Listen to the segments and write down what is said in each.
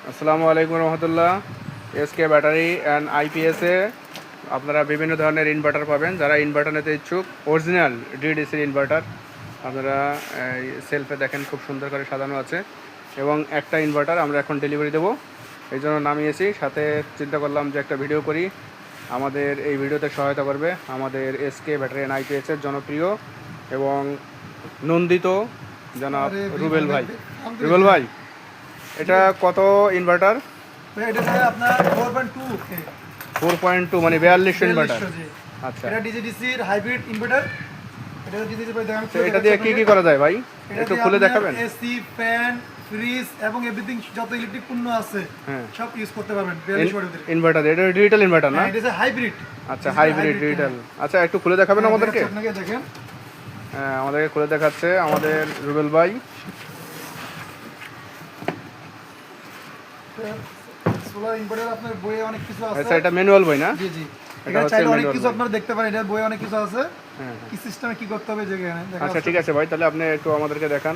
আসসালামু আলাইকুম রহমতুল্লাহ। SK battery and আইপিএসে আপনারা বিভিন্ন ধরনের ইনভার্টার পাবেন। যারা ইনভার্টার নিতে ইচ্ছুক, অরিজিনাল ডিডিসির ইনভার্টার আপনারা সেলফে দেখেন খুব সুন্দর করে সাজানো আছে, এবং একটা ইনভার্টার আমরা এখন ডেলিভারি দেবো, এই জন্য নামিয়েছি। সাথে চিন্তা করলাম যে একটা ভিডিও করি। আমাদের এই ভিডিওতে সহায়তা করবে আমাদের এসকে ব্যাটারি অ্যান্ড আইপিএসের জনপ্রিয় এবং নন্দিত জনাব রুবেল ভাই। রুবেল ভাই, এটা কত ইনভার্টার? এটা আপনার 4.2 4.2 মানে 42 ইনভার্টার। আচ্ছা, এটা ডিজিডিসি এর হাইব্রিড ইনভার্টার। এটা ডিজিডিসি ভাই দেখান। এটা দিয়ে কি কি করা যায় ভাই? একটু খুলে দেখাবেন? এসি, ফ্যান, ফ্রিজ এবং এভরিথিং যত ইলেকট্রিক পণ্য আছে সব ইউজ করতে পারবেন 42 ওয়াটের ইনভার্টার। এটা ডিজিটাল ইনভার্টার না? এটা হাইব্রিড। আচ্ছা, হাইব্রিড ডিজিটাল। আচ্ছা, একটু খুলে দেখাবেন আমাদেরকে? আপনাকে দেখেন। হ্যাঁ, আমাদেরকে খুলে দেখাচ্ছে আমাদের রুবেল ভাই। সোলার ইনভার্টার আপনার বইয়ে অনেক কিছু আছে। আচ্ছা, এটা ম্যানুয়াল বই না? জি জি। এটা এটা হচ্ছে চাইলে অনেক manual কিছু বই। আপনারা দেখতে পারেন, এটা বইয়ে অনেক কিছু আছে। হ্যাঁ। কি সিস্টেমে কি করতে হবে যেখানে দেখা আচ্ছা, ঠিক আছে ভাই, তাহলে আপনি একটু আমাদেরকে দেখান।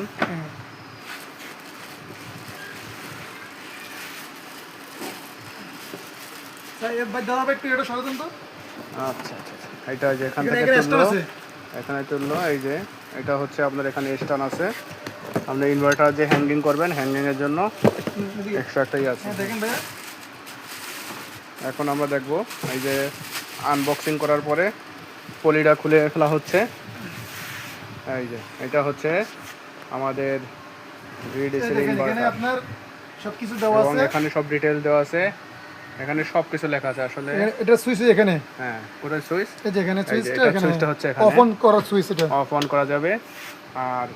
ভাই দাদা ভাই একটু এটা সরাই দেন তো। আচ্ছা আচ্ছা আচ্ছা, এটা যে এখান থেকে এখানে তুললো, আছে। এখানে তুললো। এই যে এটা হচ্ছে আপনার এখানে স্ট্যান্ড আছে। আপনি ইনভার্টার যে হ্যাঙ্গিং করবেন, হ্যাঙ্গিংয়ের জন্য এক্সট্রা একটাই আছে। হ্যাঁ দেখেন ভাইয়া। এখন আমরা দেখব এই যে আনবক্সিং করার পরে পলিটা খুলে ফেলা হচ্ছে। এই যে এটা হচ্ছে আমাদের ডিডিসির এখানে ইনভার্টার, আপনার সবকিছু দেওয়া এবং আছে। এখানে সব ডিটেইলস দেওয়া আছে। এখানে সব কিছু লেখা আছে আসলে। এটা সুইচ এখানে। হ্যাঁ, ওটা সুইচ। এই যে এখানে সুইচটা, এটা এখানে সুইচটা হচ্ছে এখানে অফ অন করার সুইচ। এটা অফ অন করা যাবে। আর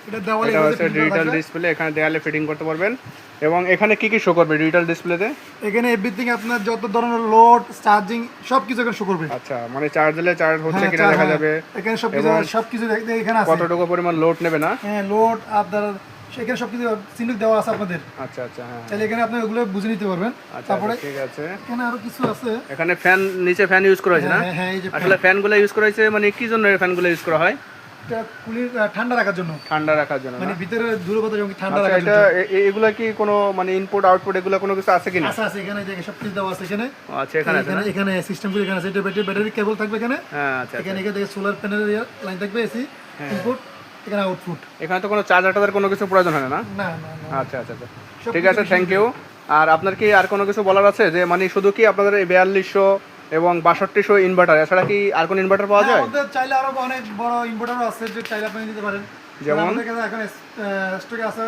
এটা দেওয়ালে এটা হচ্ছে ডিজিটাল ডিসপ্লে, এখানে দেয়ালে ফিটিং করতে পারবেন। এবং এখানে কি কি শো করবে ডিজিটাল ডিসপ্লেতে? এখানে এভরিথিং আপনার যত ধরনের লোড, চার্জিং সবকিছু এখানে শো করবে। আচ্ছা, মানে চার্জ দিলে চার্জ হচ্ছে কিনা দেখা যাবে। এখানে সবকিছু দেখতে এখানে আছে। কতটুকু পরিমাণ লোড নেবে না? হ্যাঁ, লোড আপনার সেখানে সবকিছু সিনক দেওয়া আছে আপনাদের। আচ্ছা আচ্ছা, হ্যাঁ, তাহলে এখানে আপনি ওগুলো বুঝে নিতে পারবেন। আচ্ছা, তারপরে ঠিক আছে। এখানে আরো কিছু আছে। এখানে ফ্যান, নিচে ফ্যান ইউজ করা হয়েছে না? হ্যাঁ হ্যাঁ, এই যে আসলে ফ্যানগুলো ইউজ করা হয়েছে মানে কি জন্য এই ফ্যানগুলো ইউজ করা হয়? এটা কুলিং, ঠান্ডা রাখার জন্য। ঠান্ডা রাখার জন্য মানে না? ভিতরে দূরবর্তী জমি ঠান্ডা আচ্ছা, রাখার এটা জন্য। এগুলা কি কোনো মানে ইনপুট আউটপুট এগুলা কোনো কিছু আছে কিনা? আছে আছে, এখানে দেখে সবকিছু দেওয়া আছে এখানে। আচ্ছা, এখানে আছে না? এখানে সিস্টেমগুলো এখানে আছে। এটা ব্যাটারি কেবল থাকবে এখানে। হ্যাঁ, আচ্ছা আচ্ছা। এখানে দেখে সোলার প্যানেলের লাইন থাকবে, এসি ইনপুট, এখানে আউটপুট। এখানে তো কোনো চার্জার টার্জার কোনো কিছু প্রয়োজন হয় না? না না না। আচ্ছা আচ্ছা আচ্ছা, ঠিক আছে, থ্যাংক ইউ। আর আপনার কি আর কোনো কিছু বলার আছে, যে মানে শুধু কি আপনাদের এই 4200 এবং 6200 ইনভার্টার, এছাড়া কি আর কোন ইনভার্টার পাওয়া যায়? আমাদের চাইলে আরো অনেক বড় ইনভার্টারও আছে, যে চাইলে আপনি নিতে পারেন। যেমন? আমাদের কাছে এখন স্টকে আছে